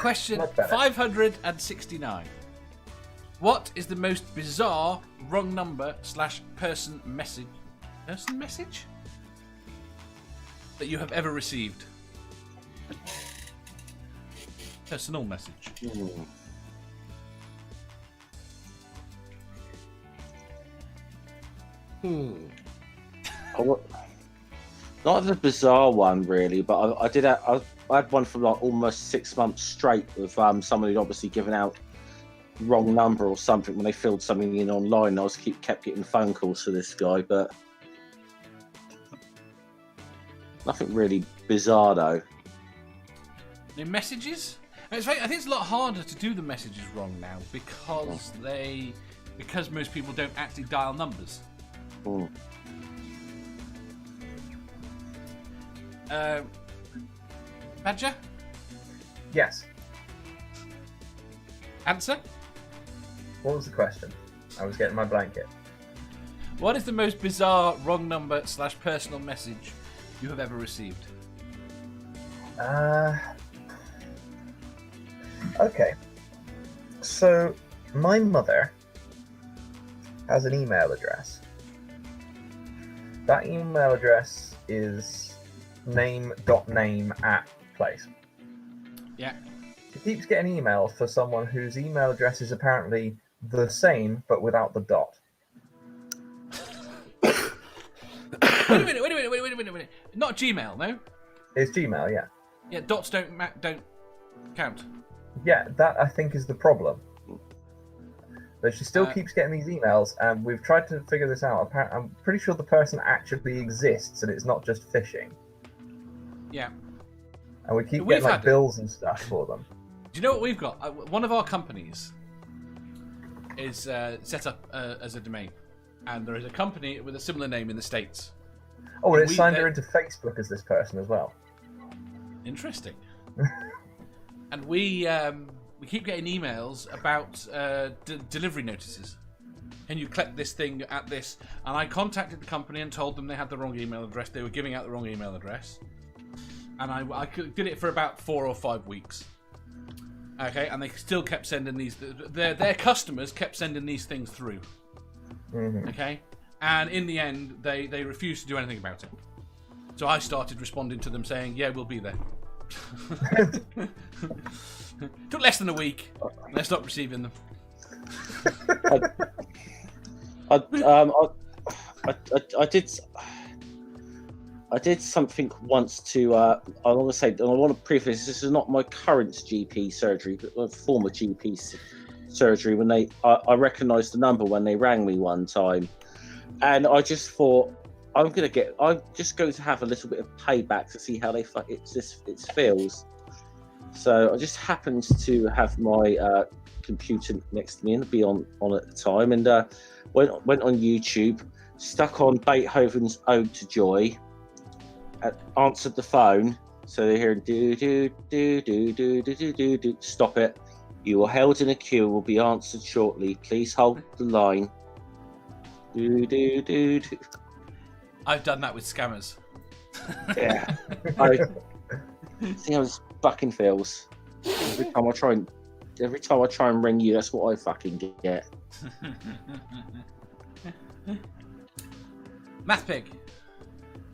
Question Much better. 569. What is the most bizarre wrong number / person message that you have ever received? Personal message. Not the bizarre one really, but I had one for like almost 6 months straight with someone who'd obviously given out wrong number or something when they filled something in online. Kept getting phone calls for this guy, but nothing really bizarre though. The messages? I think it's a lot harder to do the messages wrong now because most people don't actually dial numbers. Badger? Yes. Answer? What was the question? I was getting my blanket. What is the most bizarre wrong number / personal message you have ever received? Okay. So, my mother has an email address. That email address is name.name@place. Yeah. She keeps getting emails for someone whose email address is apparently the same, but without the dot. Wait a minute. Not Gmail, no? It's Gmail, yeah. Yeah, dots don't count. Yeah, that I think is the problem. But she still keeps getting these emails, and we've tried to figure this out. I'm pretty sure the person actually exists, and it's not just phishing. Yeah. And we keep getting like bills and stuff for them. Do you know what we've got? One of our companies is set up as a domain, and there is a company with a similar name in the States. Oh, and it's signed her into Facebook as this person as well. Interesting. And we keep getting emails about delivery notices. Can you collect this thing at this? And I contacted the company and told them they had the wrong email address. They were giving out the wrong email address. And I did it for about 4 or 5 weeks. Okay, and they still kept sending these. Their customers kept sending these things through. Mm-hmm. Okay, and in the end, they refused to do anything about it. So I started responding to them saying, "Yeah, we'll be there." Took less than a week. And I stopped receiving them. I did something once to. I want to say, and I want to preface this is not my current GP surgery, but my former GP surgery. When I recognised the number when they rang me one time, and I just thought I'm just going to have a little bit of payback to see how it feels. So I just happened to have my computer next to me and be on at the time, and went on YouTube, stuck on Beethoven's Ode to Joy. Answered the phone, so they hear do do do do do do do do do. Stop it! You are held in a queue. Will be answered shortly. Please hold the line. Do do do do. I've done that with scammers. Yeah, see how this fucking feels. Every time I try and ring you, that's what I fucking get. Math Pig.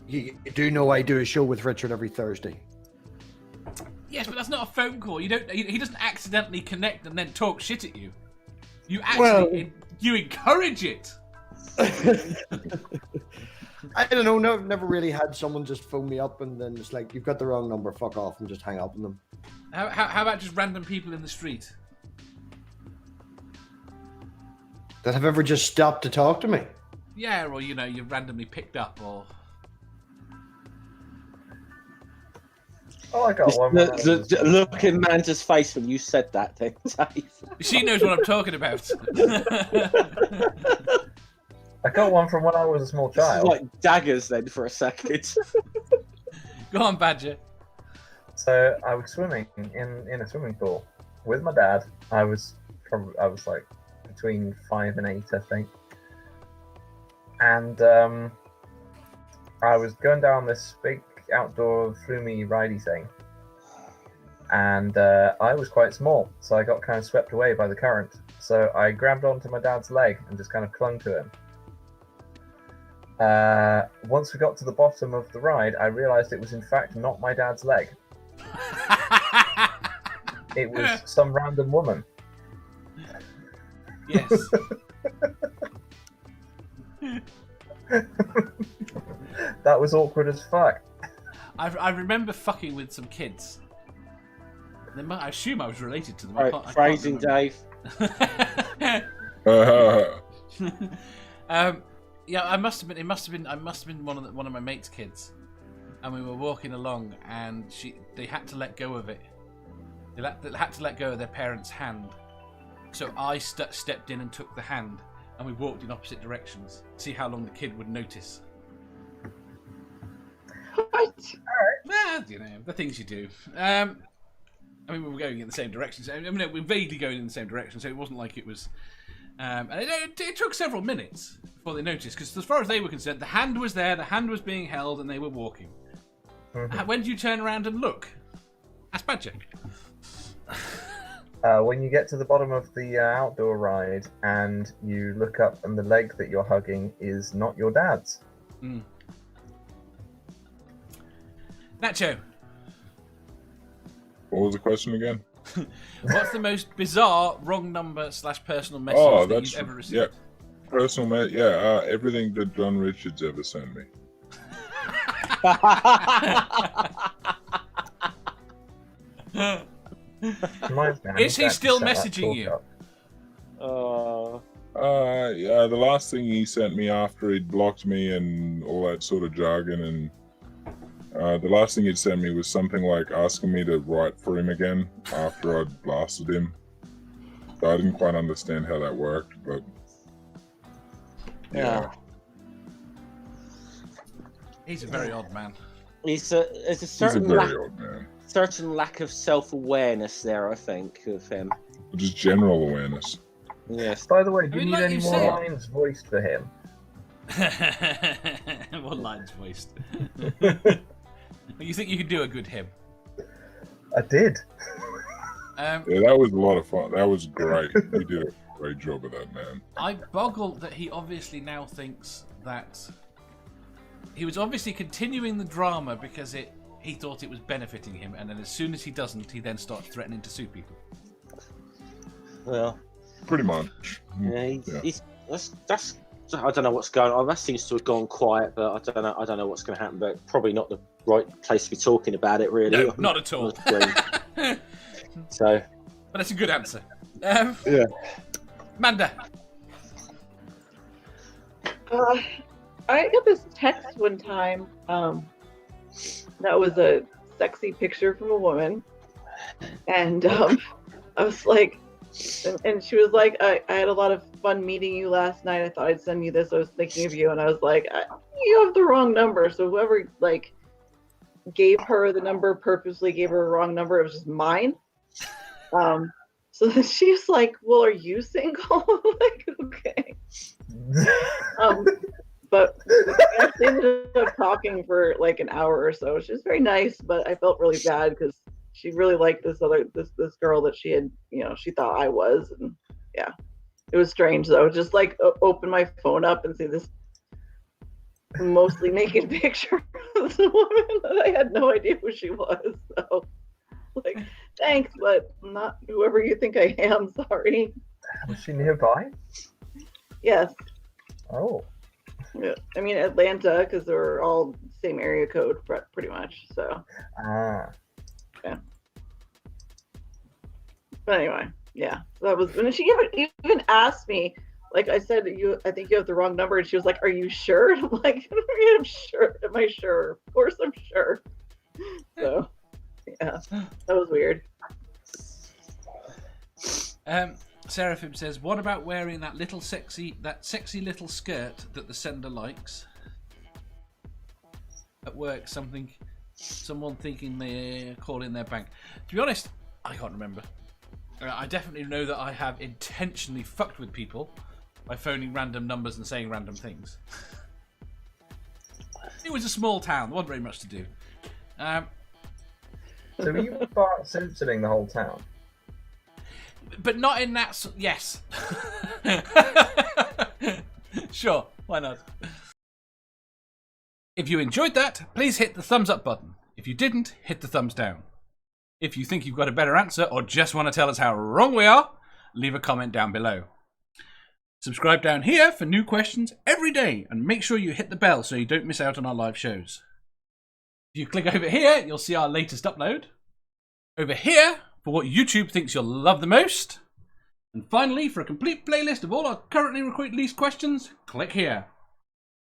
You do know I do a show with Richard every Thursday. Yes, but that's not a phone call. He doesn't accidentally connect and then talk shit at you. You actually you encourage it. I don't know. No, never really had someone just phone me up and then just like, you've got the wrong number, fuck off, and just hang up on them. How about just random people in the street? That have ever just stopped to talk to me? Yeah, or you're randomly picked up, or. Oh, I got one. The look in Manta's face when you said that, Dave. She knows what I'm talking about. I got one from when I was a small child. Like daggers then for a second. Go on, Badger. So I was swimming in a swimming pool with my dad. I was like between 5 and 8, I think. And I was going down this big outdoor floomy ridey thing, and I was quite small, so I got kind of swept away by the current. So I grabbed onto my dad's leg and just kind of clung to him. Once we got to the bottom of the ride, I realised it was in fact not my dad's leg. It was some random woman. Yes. That was awkward as fuck. I remember fucking with some kids. I assume I was related to them. Right, phrasing, Dave. Yeah, I must have been. I must have been one of my mate's kids, and we were walking along, and they had to let go of it. They had to let go of their parents' hand, so I stepped in and took the hand, and we walked in opposite directions. See how long the kid would notice. What? Well, you know, the things you do. I mean, we were going in the same direction. So, I mean, we were vaguely going in the same direction, so it wasn't like it was. And it took several minutes before they noticed, because as far as they were concerned, the hand was there, the hand was being held, and they were walking. Mm-hmm. When do you turn around and look? Ask Badger. When you get to the bottom of the outdoor ride and you look up and the leg that you're hugging is not your dad's. Mm. Nacho. What was the question again? What's the most bizarre wrong number / personal message that you've ever received? Yeah, personal everything that John Richards ever sent me. Is he still messaging you? Yeah, the last thing he sent me after he'd blocked me and all that sort of jargon, and the last thing he'd sent me was something like asking me to write for him again after I'd blasted him. So I didn't quite understand how that worked, but yeah. He's a very odd man. There's a certain odd man. Certain lack of self-awareness there, I think, of him. Just general awareness. Yes. By the way, do you need like any you more said. lines voiced for him? What lines voiced? You think you could do a good him? I did. Yeah, that was a lot of fun. That was great. You did a great job of that, man. I boggle that he obviously now thinks that he was obviously continuing the drama because he thought it was benefiting him, and then as soon as he doesn't, he then starts threatening to sue people. Well, pretty much. Yeah, that's I don't know what's going on. That seems to have gone quiet, but I don't know what's going to happen. But probably not the right place to be talking about it, really. No, not at all. So, but that's a good answer. Yeah, Manda. I got this text one time. That was a sexy picture from a woman, and I was like, and she was like, I had a lot of fun meeting you last night. I thought I'd send you this. I was thinking of you, and I was like, you have the wrong number. So whoever gave her the number purposely gave her a wrong number. It was just mine. So then she's like, well, are you single? I'm like, okay. But we actually ended up talking for an hour or so. She was very nice, but I felt really bad because she really liked this girl that she had, she thought I was, and yeah, it was strange though. Just open my phone up and see this mostly naked picture of this woman that I had no idea who she was. So, thanks, but I'm not whoever you think I am. Sorry. Was she nearby? Yes. Oh. Yeah, I mean Atlanta, because they're all same area code, pretty much. So. Yeah. But anyway, yeah. So that was when she even asked me. I said, I think you have the wrong number, and she was like, "Are you sure?" And I'm like, "I'm sure. Am I sure? Of course, I'm sure." So, yeah, that was weird. Seraphim says, "What about wearing that sexy little skirt that the sender likes at work? Someone thinking they're calling their bank." To be honest, I can't remember. I definitely know that I have intentionally fucked with people by phoning random numbers and saying random things. It was a small town. There wasn't very much to do. So were you Bart Simpsoning the whole town? But not in that. Yes. Sure, why not? If you enjoyed that, please hit the thumbs up button. If you didn't, hit the thumbs down. If you think you've got a better answer or just want to tell us how wrong we are, leave a comment down below. Subscribe down here for new questions every day and make sure you hit the bell so you don't miss out on our live shows. If you click over here, you'll see our latest upload. Over here, for what YouTube thinks you'll love the most. And finally, for a complete playlist of all our currently released questions, click here.